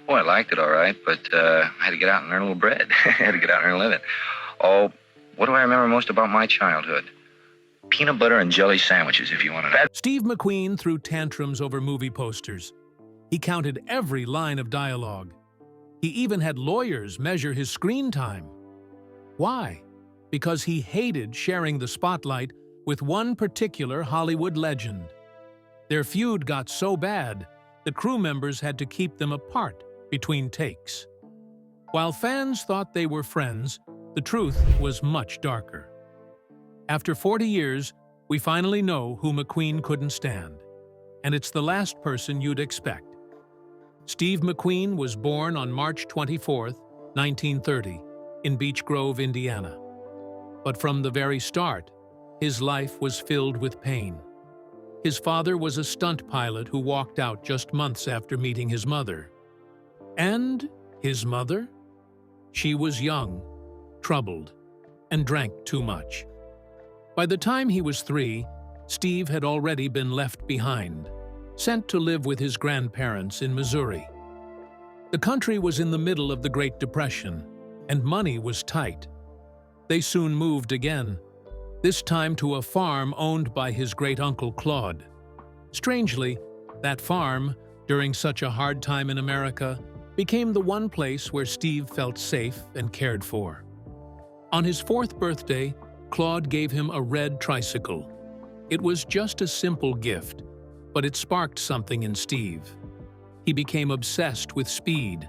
Oh, I liked it all right, but I had to get out and earn a little bread. I had to get out and earn a living. Oh, what do I remember most about my childhood? Peanut butter and jelly sandwiches, if you want to know. Steve McQueen threw tantrums over movie posters. He counted every line of dialogue. He even had lawyers measure his screen time. Why? Because he hated sharing the spotlight with one particular Hollywood legend. Their feud got so bad, the crew members had to keep them apart between takes. While fans thought they were friends, the truth was much darker. After 40 years, we finally know who McQueen couldn't stand. And it's the last person you'd expect. Steve McQueen was born on March 24, 1930, in Beech Grove, Indiana. But from the very start, his life was filled with pain. His father was a stunt pilot who walked out just months after meeting his mother. And his mother? She was young, troubled, and drank too much. By the time he was 3, Steve had already been left behind, sent to live with his grandparents in Missouri. The country was in the middle of the Great Depression, and money was tight. They soon moved again, this time to a farm owned by his great-uncle Claude. Strangely, that farm, during such a hard time in America, became the one place where Steve felt safe and cared for. On his 4th birthday, Claude gave him a red tricycle. It was just a simple gift, but it sparked something in Steve. He became obsessed with speed,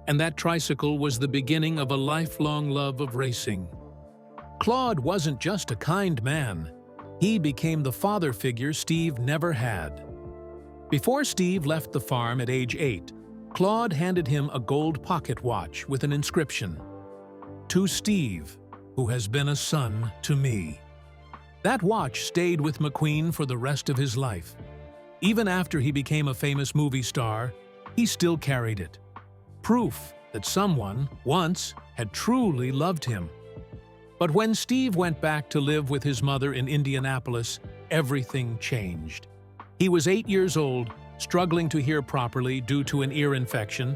and that tricycle was the beginning of a lifelong love of racing. Claude wasn't just a kind man. He became the father figure Steve never had. Before Steve left the farm at age 8, Claude handed him a gold pocket watch with an inscription, "To Steve, who has been a son to me." That watch stayed with McQueen for the rest of his life. Even after he became a famous movie star, he still carried it. Proof that someone, once, had truly loved him. But when Steve went back to live with his mother in Indianapolis, everything changed. He was 8 years old, struggling to hear properly due to an ear infection,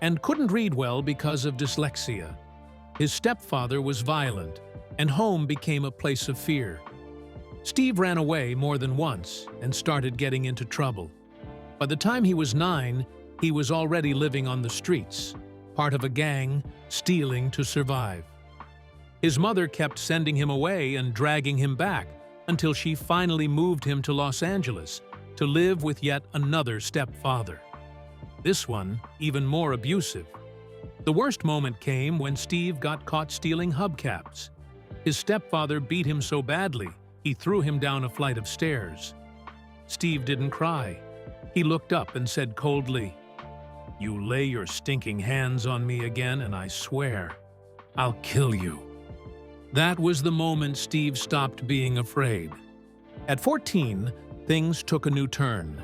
and couldn't read well because of dyslexia. His stepfather was violent, and home became a place of fear. Steve ran away more than once and started getting into trouble. By the time he was 9, he was already living on the streets, part of a gang, stealing to survive. His mother kept sending him away and dragging him back until she finally moved him to Los Angeles to live with yet another stepfather. This one even more abusive. The worst moment came when Steve got caught stealing hubcaps. His stepfather beat him so badly, he threw him down a flight of stairs. Steve didn't cry. He looked up and said coldly, "You lay your stinking hands on me again, and I swear, I'll kill you." That was the moment Steve stopped being afraid. At 14, things took a new turn.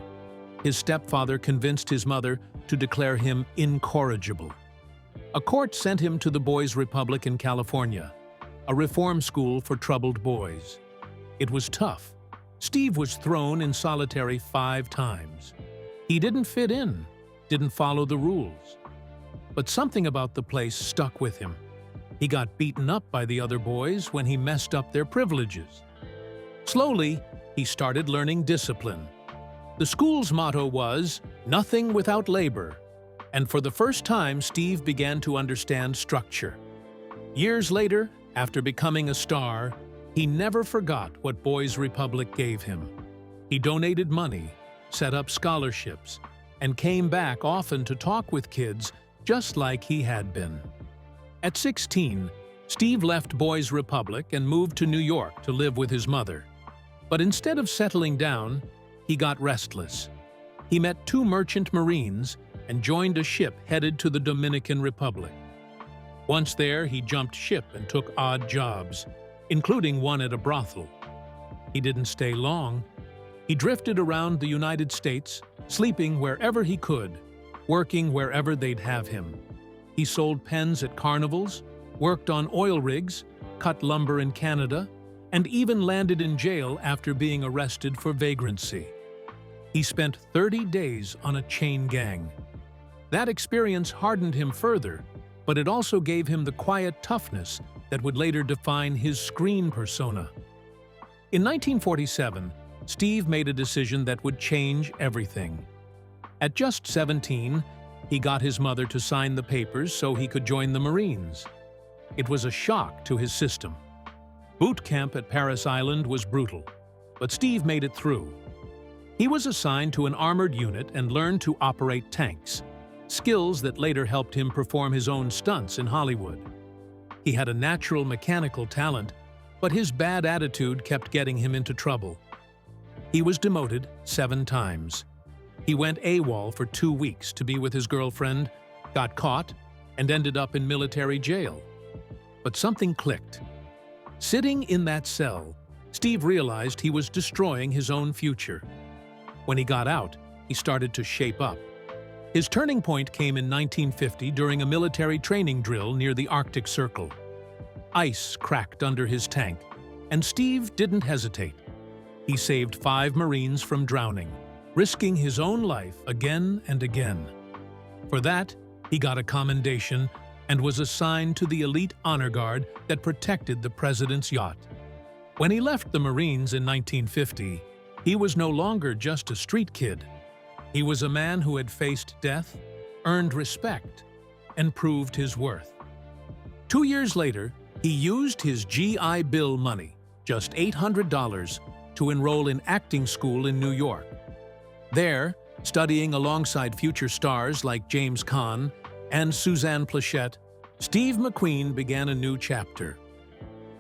His stepfather convinced his mother to declare him incorrigible. A court sent him to the Boys' Republic in California, a reform school for troubled boys. It was tough. Steve was thrown in solitary 5 times. He didn't fit in, didn't follow the rules. But something about the place stuck with him. He got beaten up by the other boys when he messed up their privileges. Slowly, he started learning discipline. The school's motto was, "Nothing without labor," and for the first time, Steve began to understand structure. Years later, after becoming a star, he never forgot what Boys' Republic gave him. He donated money, set up scholarships, and came back often to talk with kids just like he had been. At 16, Steve left Boys' Republic and moved to New York to live with his mother. But instead of settling down, he got restless. He met 2 merchant marines and joined a ship headed to the Dominican Republic. Once there, he jumped ship and took odd jobs, including one at a brothel. He didn't stay long. He drifted around the United States, sleeping wherever he could, working wherever they'd have him. He sold pens at carnivals, worked on oil rigs, cut lumber in Canada, and even landed in jail after being arrested for vagrancy. He spent 30 days on a chain gang. That experience hardened him further, but it also gave him the quiet toughness that would later define his screen persona. In 1947, Steve made a decision that would change everything. At just 17, he got his mother to sign the papers so he could join the Marines. It was a shock to his system. Boot camp at Parris Island was brutal, but Steve made it through. He was assigned to an armored unit and learned to operate tanks, skills that later helped him perform his own stunts in Hollywood. He had a natural mechanical talent, but his bad attitude kept getting him into trouble. He was demoted 7 times. He went AWOL for 2 weeks to be with his girlfriend, got caught, and ended up in military jail. But something clicked. Sitting in that cell, Steve realized he was destroying his own future. When he got out, he started to shape up. His turning point came in 1950 during a military training drill near the Arctic Circle. Ice cracked under his tank, and Steve didn't hesitate. He saved 5 Marines from drowning, risking his own life again and again. For that, he got a commendation and was assigned to the elite honor guard that protected the president's yacht. When he left the Marines in 1950, he was no longer just a street kid. He was a man who had faced death, earned respect, and proved his worth. 2 years later, he used his GI Bill money, just $800, to enroll in acting school in New York. There, studying alongside future stars like James Caan and Suzanne Pleshette, Steve McQueen began a new chapter.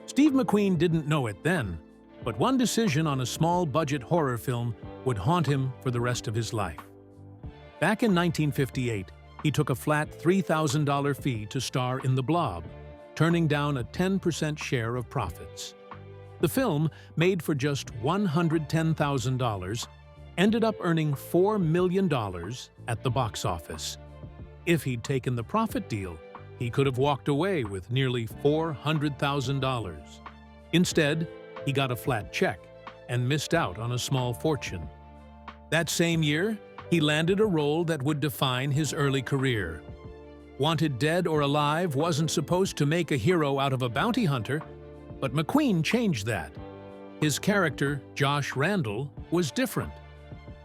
Steve McQueen didn't know it then, but one decision on a small-budget horror film would haunt him for the rest of his life. Back in 1958, he took a flat $3,000 fee to star in The Blob, turning down a 10% share of profits. The film, made for just $110,000, ended up earning $4 million at the box office. If he'd taken the profit deal, he could have walked away with nearly $400,000. Instead, he got a flat check and missed out on a small fortune. That same year, he landed a role that would define his early career. Wanted Dead or Alive wasn't supposed to make a hero out of a bounty hunter, but McQueen changed that. His character, Josh Randall, was different.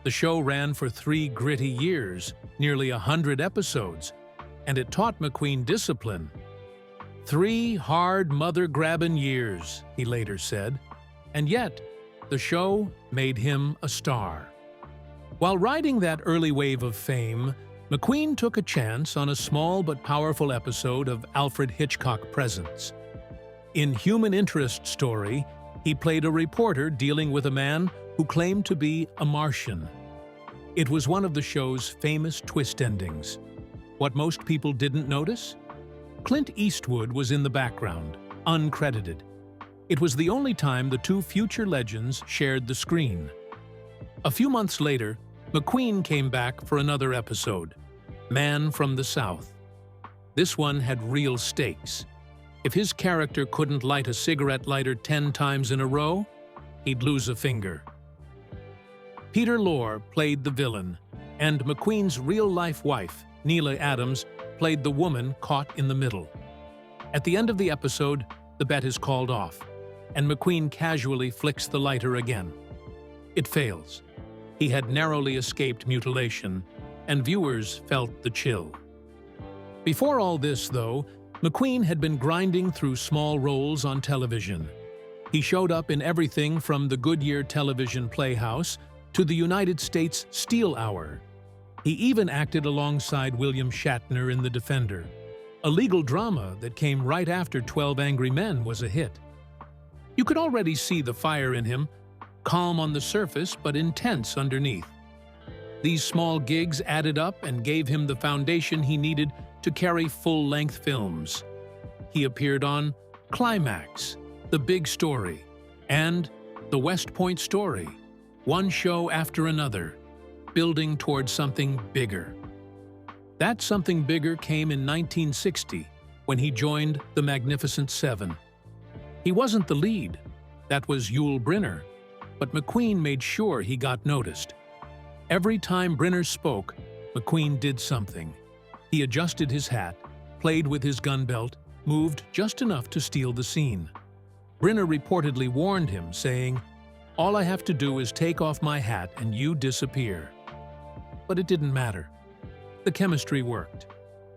The show ran for 3 gritty years, nearly 100 episodes, and it taught McQueen discipline. 3 hard mother-grabbing years, he later said, and yet, the show made him a star. While riding that early wave of fame, McQueen took a chance on a small but powerful episode of Alfred Hitchcock Presents. In Human Interest Story, he played a reporter dealing with a man who claimed to be a Martian. It was one of the show's famous twist endings. What most people didn't notice? Clint Eastwood was in the background, uncredited. It was the only time the 2 future legends shared the screen. A few months later, McQueen came back for another episode, Man from the South. This one had real stakes. If his character couldn't light a cigarette lighter 10 times in a row, he'd lose a finger. Peter Lorre played the villain, and McQueen's real-life wife, Neela Adams, played the woman caught in the middle. At the end of the episode, the bet is called off, and McQueen casually flicks the lighter again. It fails. He had narrowly escaped mutilation, and viewers felt the chill. Before all this, though, McQueen had been grinding through small roles on television. He showed up in everything from the Goodyear Television Playhouse to the United States Steel Hour. He even acted alongside William Shatner in The Defender. A legal drama that came right after 12 Angry Men was a hit. You could already see the fire in him, calm on the surface but intense underneath. These small gigs added up and gave him the foundation he needed to carry full-length films. He appeared on Climax, The Big Story, and The West Point Story, one show after another, building towards something bigger. That something bigger came in 1960, when he joined The Magnificent Seven. He wasn't the lead, that was Yul Brynner, but McQueen made sure he got noticed. Every time Brynner spoke, McQueen did something. He adjusted his hat, played with his gun belt, moved just enough to steal the scene. Brinner reportedly warned him, saying, "All I have to do is take off my hat and you disappear." But it didn't matter. The chemistry worked.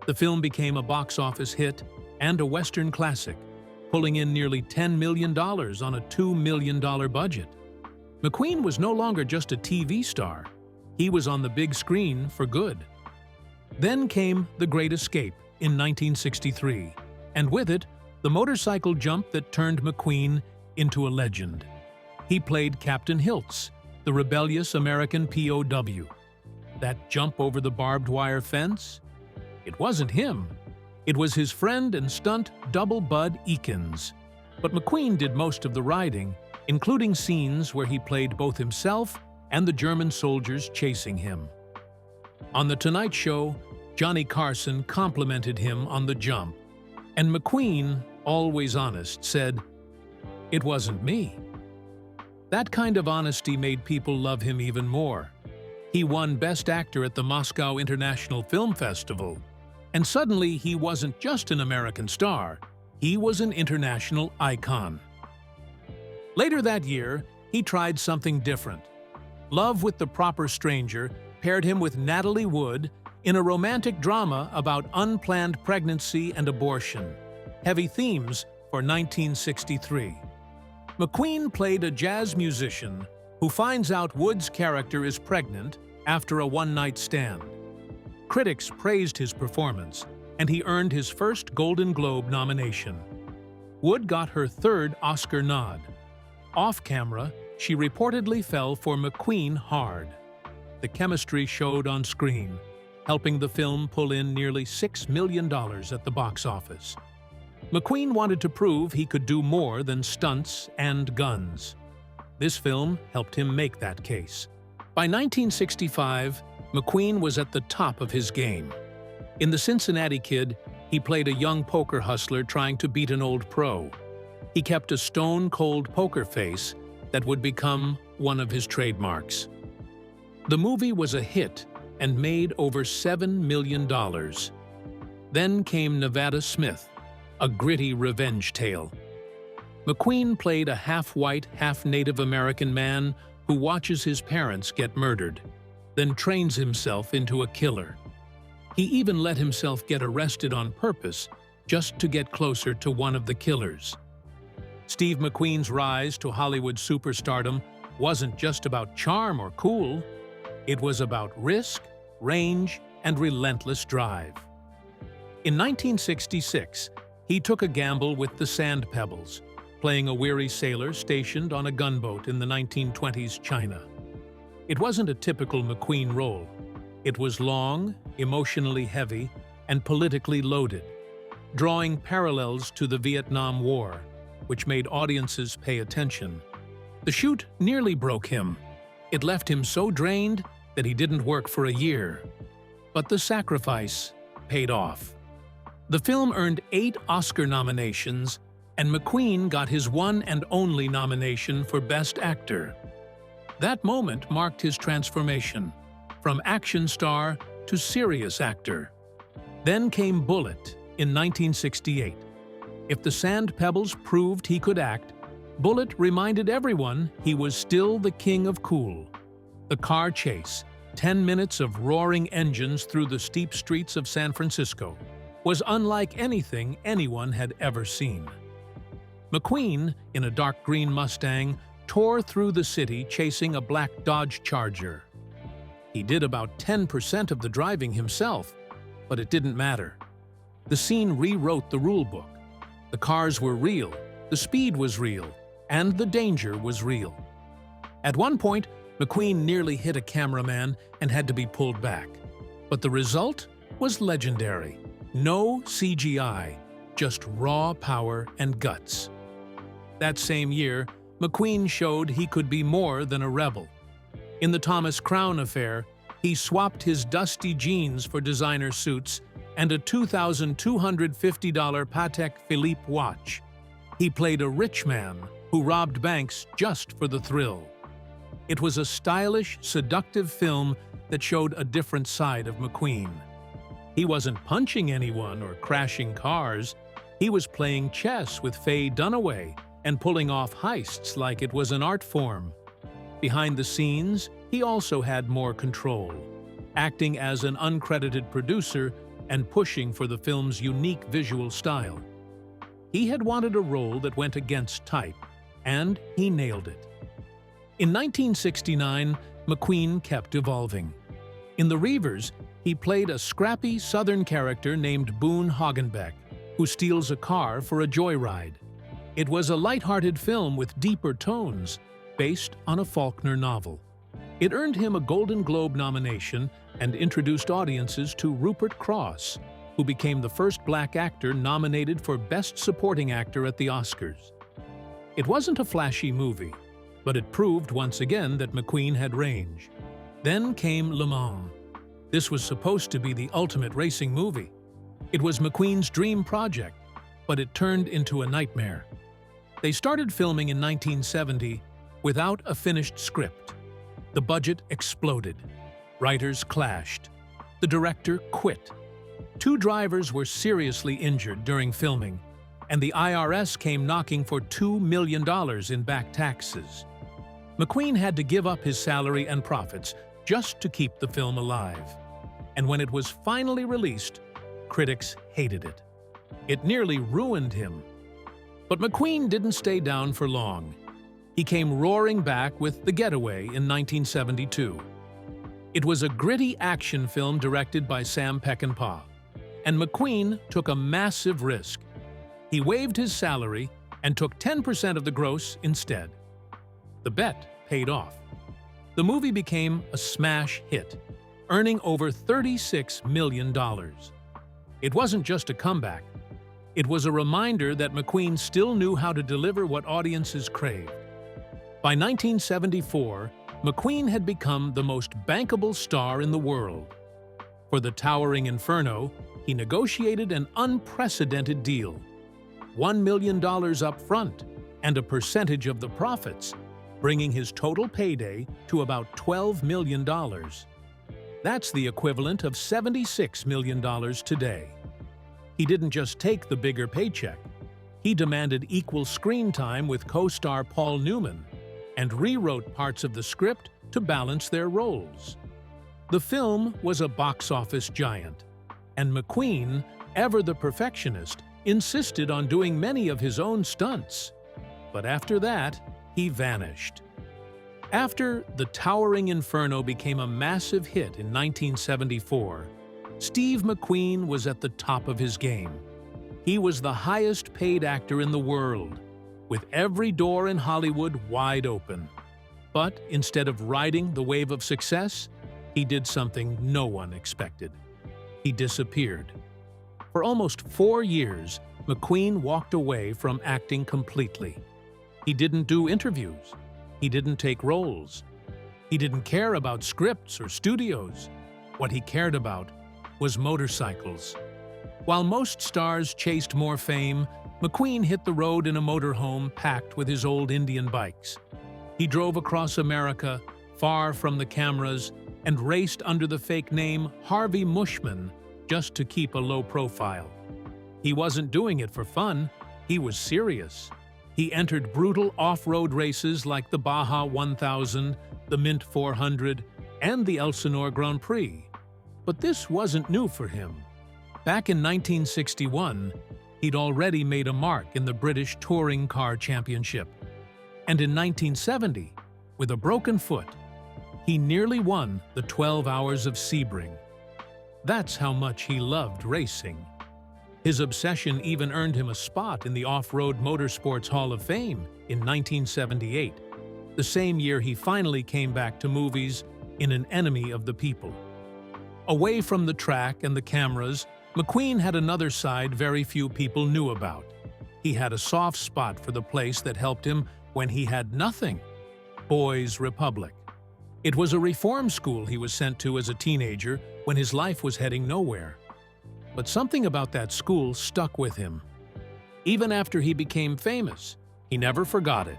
The film became a box office hit and a Western classic, pulling in nearly $10 million on a $2 million budget. McQueen was no longer just a TV star. He was on the big screen for good. Then came The Great Escape in 1963, and with it, the motorcycle jump that turned McQueen into a legend. He played Captain Hiltz, the rebellious American POW. That jump over the barbed wire fence? It wasn't him. It was his friend and stunt double Bud Eakins. But McQueen did most of the riding, including scenes where he played both himself and the German soldiers chasing him. On The Tonight Show, Johnny Carson complimented him on the jump, and McQueen, always honest, said, "It wasn't me." That kind of honesty made people love him even more. He won Best Actor at the Moscow International Film Festival, and suddenly he wasn't just an American star, he was an international icon. Later that year, he tried something different. Love with the Proper Stranger paired him with Natalie Wood in a romantic drama about unplanned pregnancy and abortion, heavy themes for 1963. McQueen played a jazz musician who finds out Wood's character is pregnant after a one-night stand. Critics praised his performance, and he earned his first Golden Globe nomination. Wood got her third Oscar nod. Off-camera, she reportedly fell for McQueen hard. The chemistry showed on screen, helping the film pull in nearly $6 million at the box office. McQueen wanted to prove he could do more than stunts and guns. This film helped him make that case. By 1965, McQueen was at the top of his game. In The Cincinnati Kid, he played a young poker hustler trying to beat an old pro. He kept a stone-cold poker face that would become one of his trademarks. The movie was a hit and made over $7 million. Then came Nevada Smith, a gritty revenge tale. McQueen played a half-white, half-Native American man who watches his parents get murdered, then trains himself into a killer. He even let himself get arrested on purpose just to get closer to one of the killers. Steve McQueen's rise to Hollywood superstardom wasn't just about charm or cool. It was about risk, range, and relentless drive. In 1966, he took a gamble with the Sand Pebbles, playing a weary sailor stationed on a gunboat in the 1920s China. It wasn't a typical McQueen role. It was long, emotionally heavy, and politically loaded, drawing parallels to the Vietnam War, which made audiences pay attention. The shoot nearly broke him. It left him so drained that he didn't work for a year. But the sacrifice paid off. The film earned 8 Oscar nominations, and McQueen got his one and only nomination for Best Actor. That moment marked his transformation, from action star to serious actor. Then came Bullitt in 1968. If the Sand Pebbles proved he could act, Bullitt reminded everyone he was still the king of cool. The car chase, 10 minutes of roaring engines through the steep streets of San Francisco, was unlike anything anyone had ever seen. McQueen, in a dark green Mustang, tore through the city chasing a black Dodge Charger. He did about 10% of the driving himself, but it didn't matter. The scene rewrote the rule book. The cars were real, the speed was real, and the danger was real. At one point, McQueen nearly hit a cameraman and had to be pulled back. But the result was legendary. No CGI, just raw power and guts. That same year, McQueen showed he could be more than a rebel. In the Thomas Crown affair, he swapped his dusty jeans for designer suits and a $2,250 Patek Philippe watch. He played a rich man who robbed banks just for the thrill. It was a stylish, seductive film that showed a different side of McQueen. He wasn't punching anyone or crashing cars. He was playing chess with Faye Dunaway and pulling off heists like it was an art form. Behind the scenes, he also had more control, acting as an uncredited producer and pushing for the film's unique visual style. He had wanted a role that went against type, and he nailed it. In 1969, McQueen kept evolving. In The Reivers, he played a scrappy Southern character named Boone Hagenbeck, who steals a car for a joyride. It was a light-hearted film with deeper tones, based on a Faulkner novel. It earned him a Golden Globe nomination and introduced audiences to Rupert Cross, who became the first black actor nominated for Best Supporting Actor at the Oscars. It wasn't a flashy movie, but it proved once again that McQueen had range. Then came Le Mans. This was supposed to be the ultimate racing movie. It was McQueen's dream project, but it turned into a nightmare. They started filming in 1970 without a finished script. The budget exploded. Writers clashed. The director quit. 2 drivers were seriously injured during filming, and the IRS came knocking for $2 million in back taxes. McQueen had to give up his salary and profits just to keep the film alive. And when it was finally released, critics hated it. It nearly ruined him. But McQueen didn't stay down for long. He came roaring back with The Getaway in 1972. It was a gritty action film directed by Sam Peckinpah, and McQueen took a massive risk. He waived his salary and took 10% of the gross instead. The bet paid off. The movie became a smash hit, earning over $36 million. It wasn't just a comeback. It was a reminder that McQueen still knew how to deliver what audiences craved. By 1974, McQueen had become the most bankable star in the world. For The Towering Inferno, he negotiated an unprecedented deal: $1 million up front and a percentage of the profits, bringing his total payday to about $12 million. That's the equivalent of $76 million today. He didn't just take the bigger paycheck. He demanded equal screen time with co-star Paul Newman and rewrote parts of the script to balance their roles. The film was a box office giant, and McQueen, ever the perfectionist, insisted on doing many of his own stunts. But after that, he vanished. After The Towering Inferno became a massive hit in 1974, Steve McQueen was at the top of his game. He was the highest-paid actor in the world, with every door in Hollywood wide open. But instead of riding the wave of success, he did something no one expected. He disappeared. For almost 4 years, McQueen walked away from acting completely. He didn't do interviews. He didn't take roles. He didn't care about scripts or studios. What he cared about was motorcycles. While most stars chased more fame, McQueen hit the road in a motorhome packed with his old Indian bikes. He drove across America, far from the cameras, and raced under the fake name Harvey Mushman just to keep a low profile. He wasn't doing it for fun. He was serious. He entered brutal off-road races like the Baja 1000, the Mint 400, and the Elsinore Grand Prix. But this wasn't new for him. Back in 1961, he'd already made a mark in the British Touring Car Championship. And in 1970, with a broken foot, he nearly won the 12 Hours of Sebring. That's how much he loved racing. His obsession even earned him a spot in the Off-Road Motorsports Hall of Fame in 1978, the same year he finally came back to movies in An Enemy of the People. Away from the track and the cameras, McQueen had another side very few people knew about. He had a soft spot for the place that helped him when he had nothing: Boys Republic. It was a reform school he was sent to as a teenager when his life was heading nowhere. But something about that school stuck with him. Even after he became famous, he never forgot it.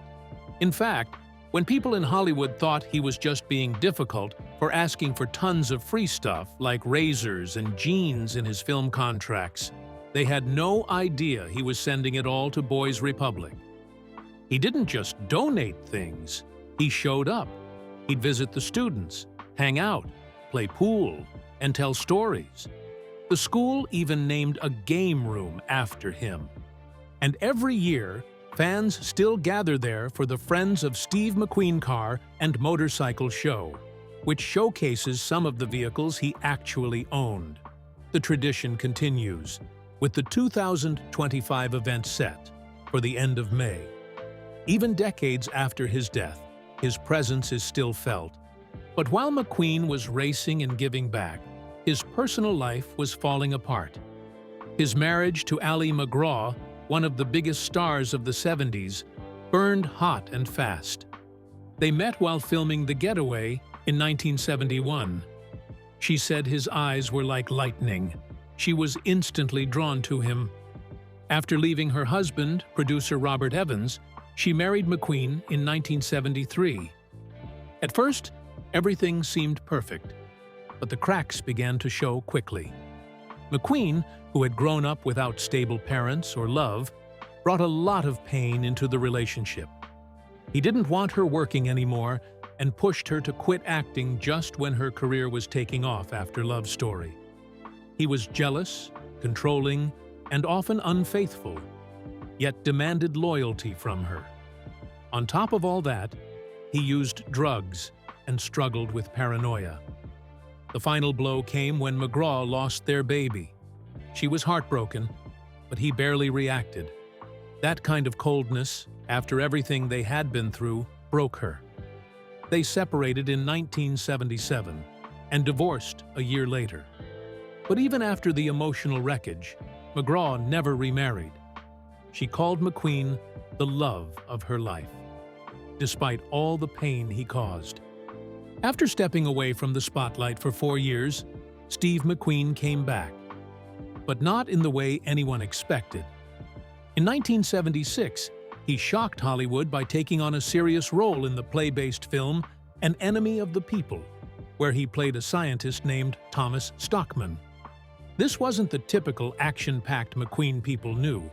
In fact, when people in Hollywood thought he was just being difficult, for asking for tons of free stuff like razors and jeans in his film contracts. They had no idea he was sending it all to Boys Republic. He didn't just donate things, he showed up. He'd visit the students, hang out, play pool, and tell stories. The school even named a game room after him. And every year, fans still gather there for the Friends of Steve McQueen car and motorcycle show, which showcases some of the vehicles he actually owned. The tradition continues, with the 2025 event set for the end of May. Even decades after his death, his presence is still felt. But while McQueen was racing and giving back, his personal life was falling apart. His marriage to Ali MacGraw, one of the biggest stars of the 70s, burned hot and fast. They met while filming The Getaway in 1971. She said his eyes were like lightning. She was instantly drawn to him. After leaving her husband, producer Robert Evans, she married McQueen in 1973. At first, everything seemed perfect, but the cracks began to show quickly. McQueen, who had grown up without stable parents or love, brought a lot of pain into the relationship. He didn't want her working anymore and pushed her to quit acting just when her career was taking off after Love Story. He was jealous, controlling, and often unfaithful, yet demanded loyalty from her. On top of all that, he used drugs and struggled with paranoia. The final blow came when MacGraw lost their baby. She was heartbroken, but he barely reacted. That kind of coldness, after everything they had been through, broke her. They separated in 1977 and divorced a year later. But even after the emotional wreckage, MacGraw never remarried. She called McQueen the love of her life, despite all the pain he caused. After stepping away from the spotlight for 4 years, Steve McQueen came back, but not in the way anyone expected. In 1976, he shocked Hollywood by taking on a serious role in the play-based film An Enemy of the People, where he played a scientist named Thomas Stockman. This wasn't the typical action-packed McQueen people knew.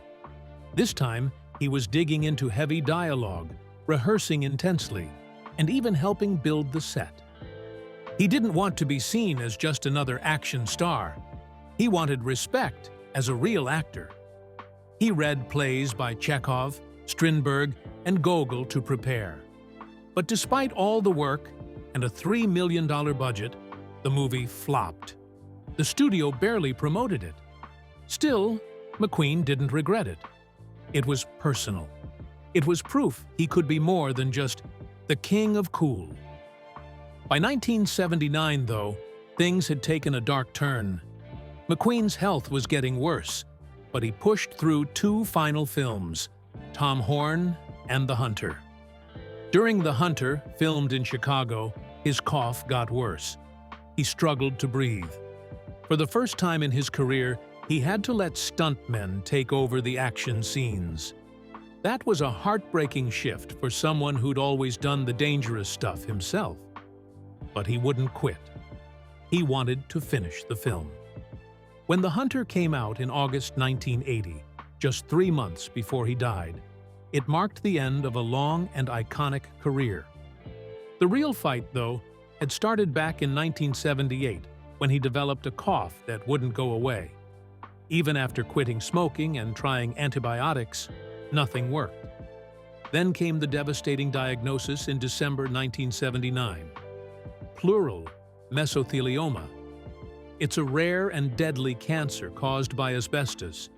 This time, he was digging into heavy dialogue, rehearsing intensely, and even helping build the set. He didn't want to be seen as just another action star. He wanted respect as a real actor. He read plays by Chekhov, Strindberg, and Gogol to prepare. But despite all the work and a $3 million budget, the movie flopped. The studio barely promoted it. Still, McQueen didn't regret it. It was personal. It was proof he could be more than just the king of cool. By 1979, though, things had taken a dark turn. McQueen's health was getting worse, but he pushed through 2 final films, Tom Horn and The Hunter. During The Hunter, filmed in Chicago, his cough got worse. He struggled to breathe. For the first time in his career, he had to let stuntmen take over the action scenes. That was a heartbreaking shift for someone who'd always done the dangerous stuff himself. But he wouldn't quit. He wanted to finish the film. When The Hunter came out in August 1980, just 3 months before he died, it marked the end of a long and iconic career. The real fight, though, had started back in 1978 when he developed a cough that wouldn't go away. Even after quitting smoking and trying antibiotics, nothing worked. Then came the devastating diagnosis in December 1979. Pleural mesothelioma. It's a rare and deadly cancer caused by asbestos,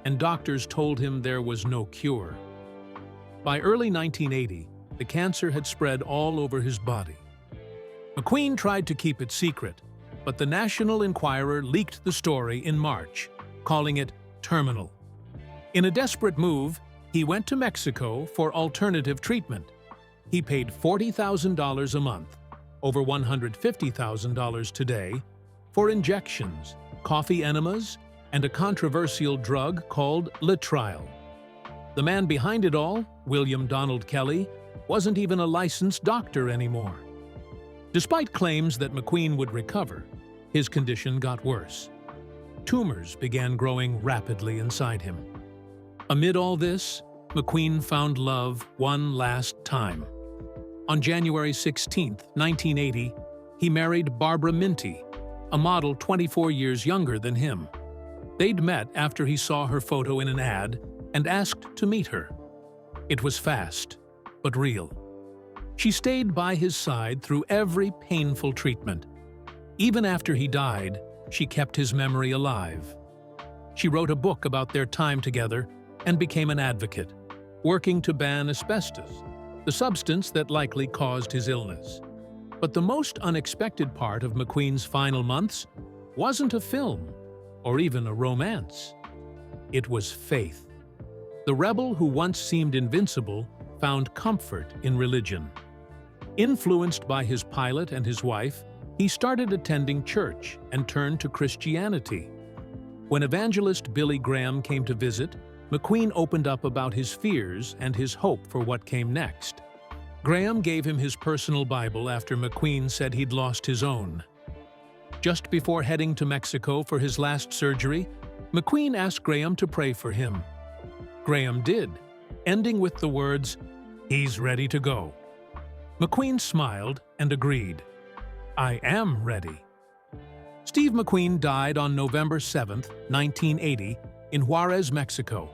and doctors told him there was no cure. By early 1980, the cancer had spread all over his body. McQueen tried to keep it secret, but the National Enquirer leaked the story in March, calling it terminal. In a desperate move, he went to Mexico for alternative treatment. He paid $40,000 a month, over $150,000 today, for injections, coffee enemas, and a controversial drug called Latrial. The man behind it all, William Donald Kelly, wasn't even a licensed doctor anymore. Despite claims that McQueen would recover, his condition got worse. Tumors began growing rapidly inside him. Amid all this, McQueen found love one last time. On January 16, 1980, he married Barbara Minty, a model 24 years younger than him. They'd met after he saw her photo in an ad and asked to meet her. It was fast, but real. She stayed by his side through every painful treatment. Even after he died, she kept his memory alive. She wrote a book about their time together and became an advocate, working to ban asbestos, the substance that likely caused his illness. But the most unexpected part of McQueen's final months wasn't a film or even a romance. It was faith. The rebel who once seemed invincible found comfort in religion. Influenced by his pilot and his wife, he started attending church and turned to Christianity. When evangelist Billy Graham came to visit, McQueen opened up about his fears and his hope for what came next. Graham gave him his personal Bible after McQueen said he'd lost his own. Just before heading to Mexico for his last surgery, McQueen asked Graham to pray for him. Graham did, ending with the words, "He's ready to go." McQueen smiled and agreed. "I am ready." Steve McQueen died on November 7, 1980, in Juarez, Mexico.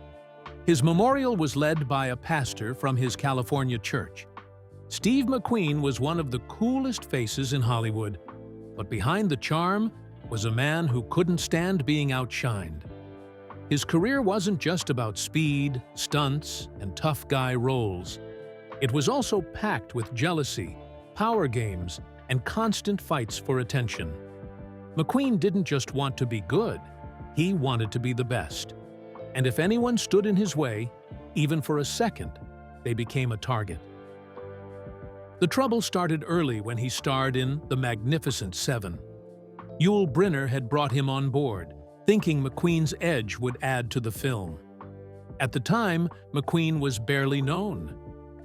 His memorial was led by a pastor from his California church. Steve McQueen was one of the coolest faces in Hollywood, but behind the charm was a man who couldn't stand being outshined. His career wasn't just about speed, stunts, and tough guy roles. It was also packed with jealousy, power games, and constant fights for attention. McQueen didn't just want to be good, he wanted to be the best. And if anyone stood in his way, even for a second, they became a target. The trouble started early when he starred in The Magnificent Seven. Yul Brynner had brought him on board, thinking McQueen's edge would add to the film. At the time, McQueen was barely known.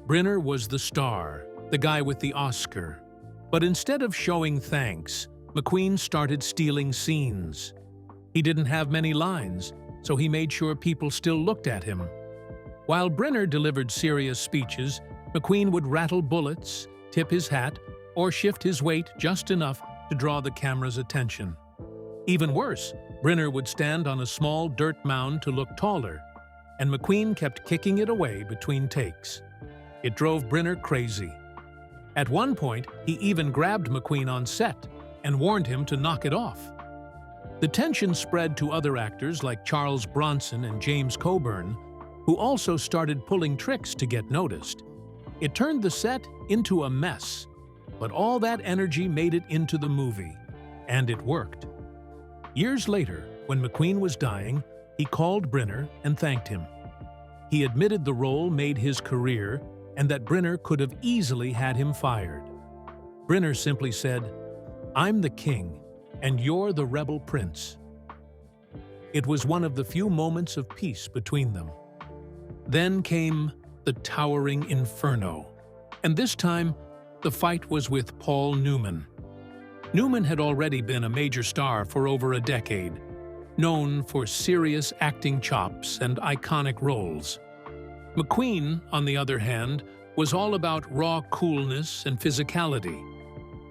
Brynner was the star, the guy with the Oscar. But instead of showing thanks, McQueen started stealing scenes. He didn't have many lines, so he made sure people still looked at him. While Brynner delivered serious speeches, McQueen would rattle bullets, tip his hat, or shift his weight just enough to draw the camera's attention. Even worse, Brynner would stand on a small dirt mound to look taller, and McQueen kept kicking it away between takes. It drove Brynner crazy. At one point, he even grabbed McQueen on set and warned him to knock it off. The tension spread to other actors like Charles Bronson and James Coburn, who also started pulling tricks to get noticed. It turned the set into a mess, but all that energy made it into the movie, and it worked. Years later, when McQueen was dying, he called Brynner and thanked him. He admitted the role made his career and that Brynner could have easily had him fired. Brynner simply said, "I'm the king, and you're the rebel prince." It was one of the few moments of peace between them. Then came the towering inferno, and this time, the fight was with Paul Newman. Newman had already been a major star for over a decade, known for serious acting chops and iconic roles. McQueen, on the other hand, was all about raw coolness and physicality.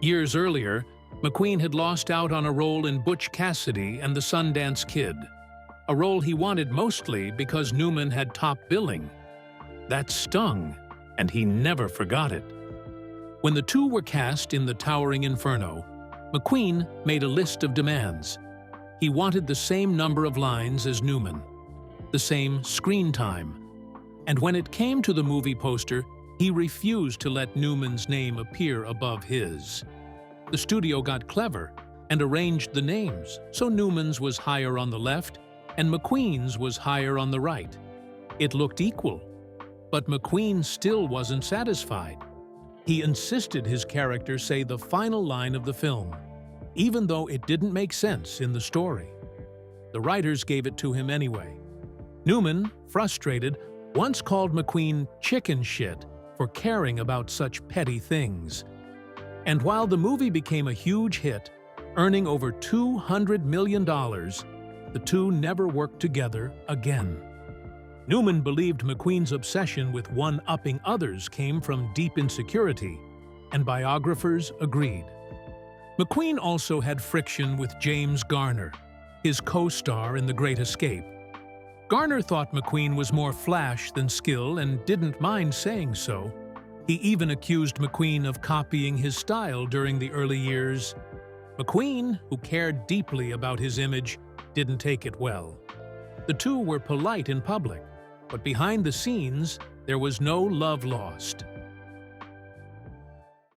Years earlier, McQueen had lost out on a role in Butch Cassidy and the Sundance Kid, a role he wanted mostly because Newman had top billing. That stung, and he never forgot it. When the two were cast in The Towering Inferno, McQueen made a list of demands. He wanted the same number of lines as Newman, the same screen time. And when it came to the movie poster, he refused to let Newman's name appear above his. The studio got clever and arranged the names, so Newman's was higher on the left and McQueen's was higher on the right. It looked equal, but McQueen still wasn't satisfied. He insisted his character say the final line of the film, even though it didn't make sense in the story. The writers gave it to him anyway. Newman, frustrated, once called McQueen chicken shit for caring about such petty things. And while the movie became a huge hit, earning over $200 million, the two never worked together again. Newman believed McQueen's obsession with one-upping others came from deep insecurity, and biographers agreed. McQueen also had friction with James Garner, his co-star in The Great Escape. Garner thought McQueen was more flash than skill and didn't mind saying so. He even accused McQueen of copying his style during the early years. McQueen, who cared deeply about his image, didn't take it well. The two were polite in public, but behind the scenes, there was no love lost.